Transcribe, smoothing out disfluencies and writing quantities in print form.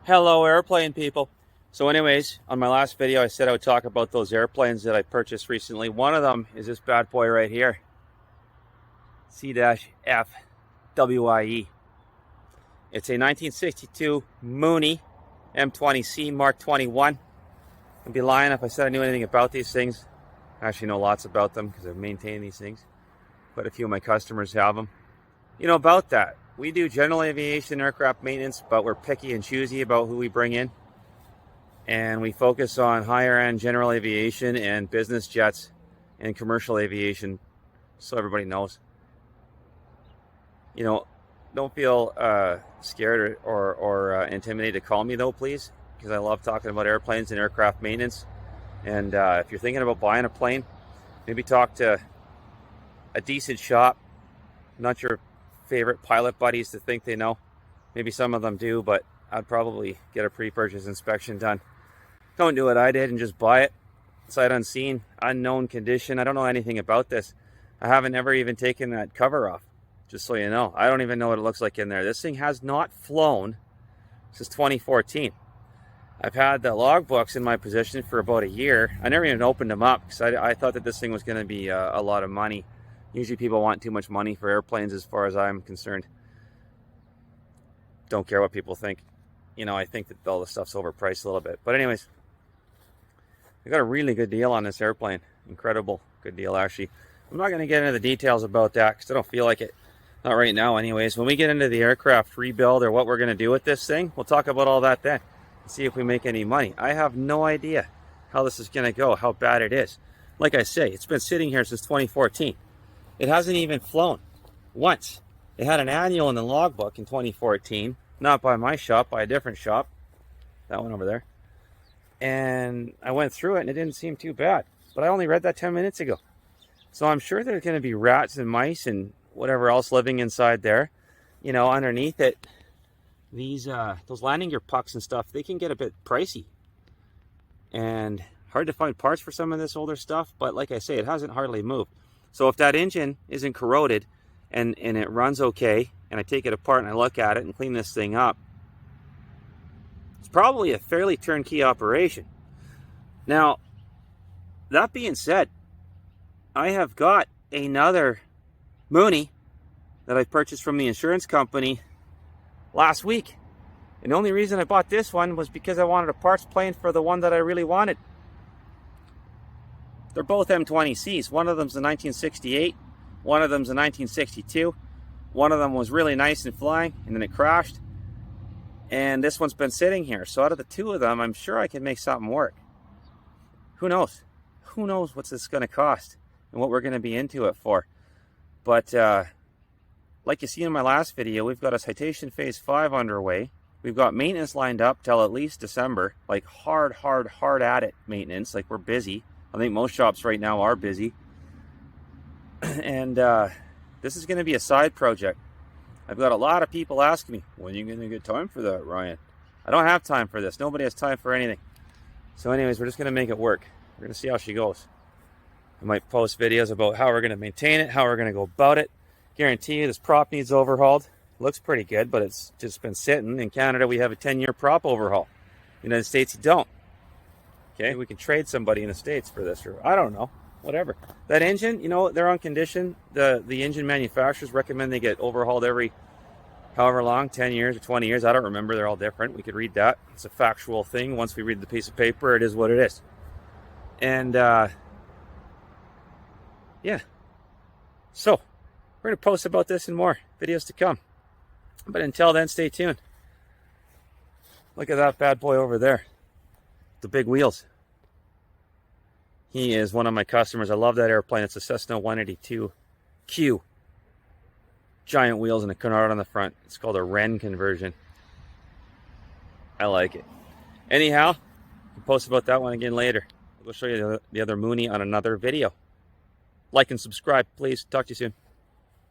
Hello, airplane people. So anyways, on my last video, I said I would talk about those airplanes that I purchased recently. One of them is this bad boy right here. C-F WIE. It's a 1962 Mooney M20C Mark 21. I'd be lying if I said I knew anything about these things. I actually know lots about them because I've maintained these things. Quite a few of my customers have them. You know about that. We do general aviation aircraft maintenance, but we're picky and choosy about who we bring in. And we focus on higher end general aviation and business jets and commercial aviation, so everybody knows. You know, don't feel scared or intimidated to call me though, please, because I love talking about airplanes and aircraft maintenance. And if you're thinking about buying a plane, maybe talk to a decent shop, not your favorite pilot buddies to think they know. Maybe some of them do, but I'd probably get a pre-purchase inspection done. Don't do what I did and just buy it sight unseen, unknown condition. I don't know anything about this. I haven't ever even taken that cover off, just so you know. I don't even know what it looks like in there. This thing has not flown since 2014. I've had the logbooks in my possession for about a year. I never even opened them up because I thought that this thing was going to be a lot of money. Usually people want too much money for airplanes as far as I'm concerned. Don't care what people think. You know, I think that all the stuff's overpriced a little bit. But anyways, I got a really good deal on this airplane. Incredible good deal, actually. I'm not going to get into the details about that because I don't feel like it. Not right now anyways. When we get into the aircraft rebuild or what we're going to do with this thing, we'll talk about all that then and see if we make any money. I have no idea how this is going to go, how bad it is. Like I say, it's been sitting here since 2014. It hasn't even flown once. It had an annual in the logbook in 2014, not by my shop, by a different shop. That one over there. And I went through it and it didn't seem too bad. But I only read that 10 minutes ago. So I'm sure there's going to be rats and mice and whatever else living inside there. You know, underneath it, these those landing gear pucks and stuff, they can get a bit pricey. And hard to find parts for some of this older stuff. But like I say, it hasn't hardly moved. So if that engine isn't corroded and it runs okay, and I take it apart and I look at it and clean this thing up, it's probably a fairly turnkey operation. Now, that being said, I have got another Mooney that I purchased from the insurance company last week. And the only reason I bought this one was because I wanted a parts plane for the one that I really wanted. They're both M20Cs. One of them's a 1968. One of them's a 1962. One of them was really nice and flying, and then it crashed. And this one's been sitting here. So out of the two of them, I'm sure I can make something work. Who knows? Who knows what this is going to cost and what we're going to be into it for. But like you see in my last video, we've got a citation phase 5 underway. We've got maintenance lined up till at least December. Like hard at it maintenance. Like we're busy. I think most shops right now are busy. And this is going to be a side project. I've got a lot of people asking me, when are you going to get time for that, Ryan? I don't have time for this. Nobody has time for anything. So anyways, we're just going to make it work. We're going to see how she goes. I might post videos about how we're going to maintain it, how we're going to go about it. Guarantee you this prop needs overhauled. Looks pretty good, but it's just been sitting. In Canada, we have a 10-year prop overhaul. United States, you don't. Okay, we can trade somebody in the States for this, or I don't know, whatever. That engine, you know, they're on condition. The engine manufacturers recommend they get overhauled every however long, 10 years or 20 years. I don't remember. They're all different. We could read that. It's a factual thing. Once we read the piece of paper, it is what it is. And, yeah. So, we're going to post about this and more videos to come. But until then, stay tuned. Look at that bad boy over there. The big wheels. He is one of my customers. I love that airplane. It's a Cessna 182Q. Giant wheels and a canard on the front. It's called a Wren conversion. I like it. Anyhow, I'll post about that one again later. I'll show you the other Mooney on another video. Like and subscribe, please. Talk to you soon.